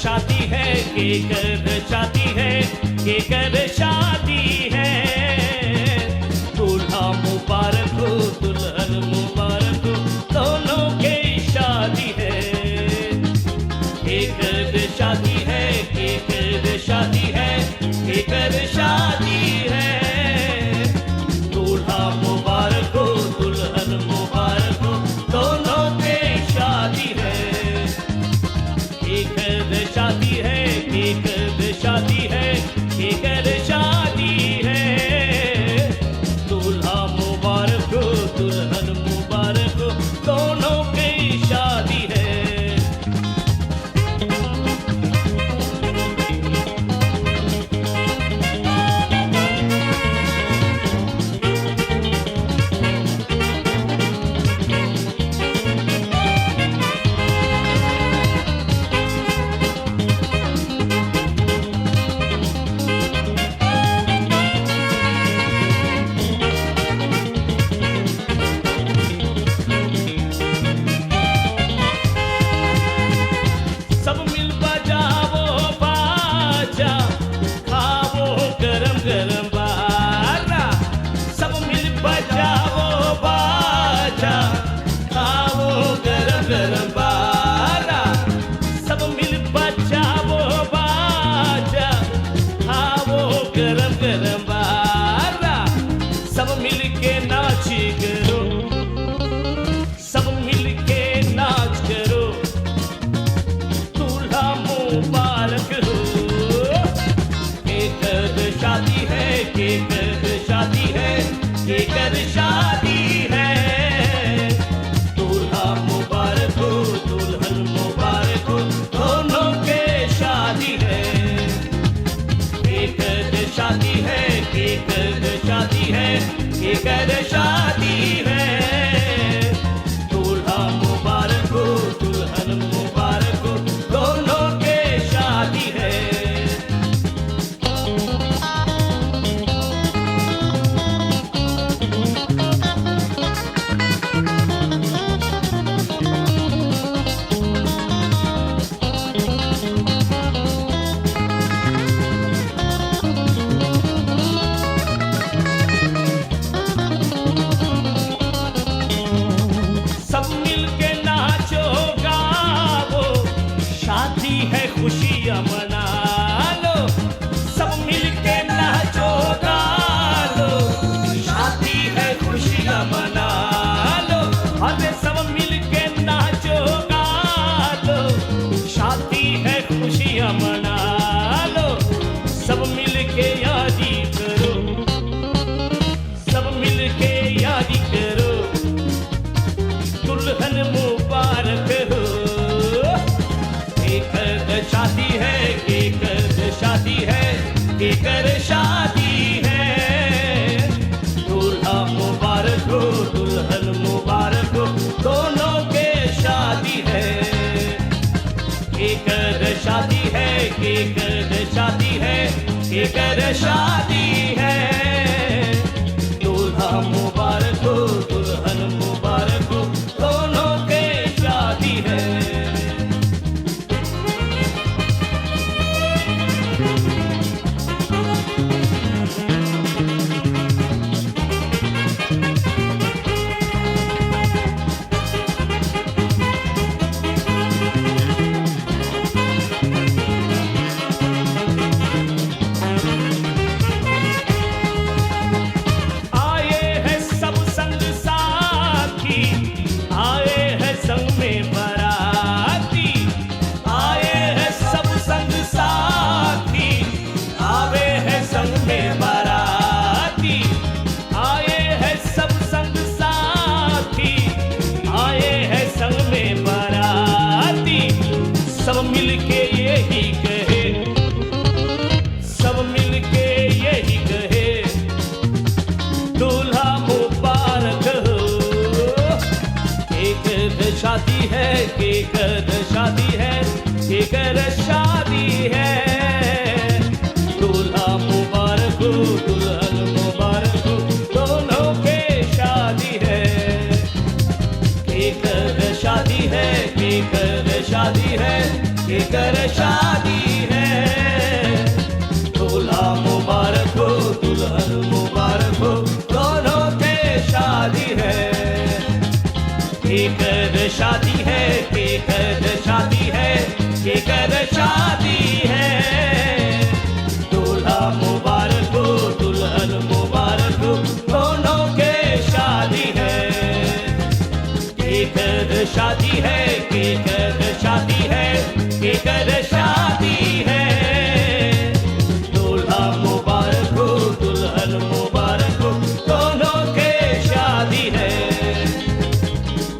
शादी है, केकर शादी है, केकर शादी है। दूल्हा मुबारक हो, दुल्हन मुबारक हो, दोनों के शादी है। केकर शादी है, केकर शादी है, केकर शादी है। दूल्हा मुबारक हो, दुल्हन मुबारक हो, दोनों के शादी है। केकर शादी है, केकर शादी है, केकर शादी है। दूल्हा मुबारक हो, दुल्हन मुबारक हो, दोनों की शादी है। सब मिल बजावो बाजा, खावो गरम गरम बारा। सब मिल बजावो बाजा, खावो गरम गरम बारा। सब मिल बजावो बाजा, खावो गरम गरम बारा। सब मिल के नाच करो, सब मिल के नाच करो, दूल्हा मुबारक हो। केकर शादी है, केकर शादी है, केकर शादी है। दूल्हा मुबारक हो, दुल्हन मुबारक हो, दोनों के शादी है। केकर शादी है, केकर शादी है, केकर शादी है। दूल्हा मुबारक हो, दुल्हन मुबारक हो, दोनों के शादी है। सब मिल के नाचो गावो, शादी है खुशियाँ मना लो। सब मिल के नाचो गालो, शादी है खुशियाँ मना लो। अरे सब मिल के नाचो गालो, शादी है खुशियाँ मना लो। सब मिल के यादी करो, सब मिल के यादी करो, दुल्हन मुबारक हो। केकर शादी है, केकर शादी है, केकर शादी है। दूल्हा मुबारक हो, दुल्हन मुबारक हो, दोनों के शादी है। केकर शादी है, केकर शादी है, केकर शादी है। दूल्हा मुबारक हो, दुल्हन मुबारक हो, दोनों के शादी है। आए हैं सब संग साथी, आए हैं संग में बराती। आए हैं सब संग साथी, आए हैं संग में बराती। आए हैं सब संग साथी, आए हैं संग में बराती। सब मिल के यही कहे, सब मिल के यही कहे, दूल्हा मुबारक हो। केकर शादी है, केकर शादी है, केकर शादी है। दूल्हा मुबारक हो, दुल्हन मुबारक हो, दोनों के शादी है। केकर शादी है, केकर शादी है, केकर शादी के घर शादी है। दूल्हा मुबारक हो दुल्हन मुबारक हो, दोनों के शादी है। के घर शादी है, के घर शादी है, के घर शादी है। दूल्हा मुबारक हो दुल्हन मुबारक हो, दोनों के शादी है।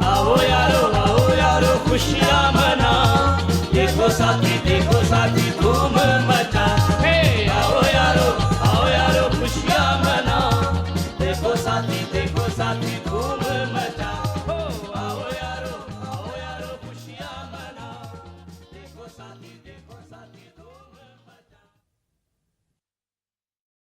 आओ यारो खुशियाँ मना, देखो साथी धूम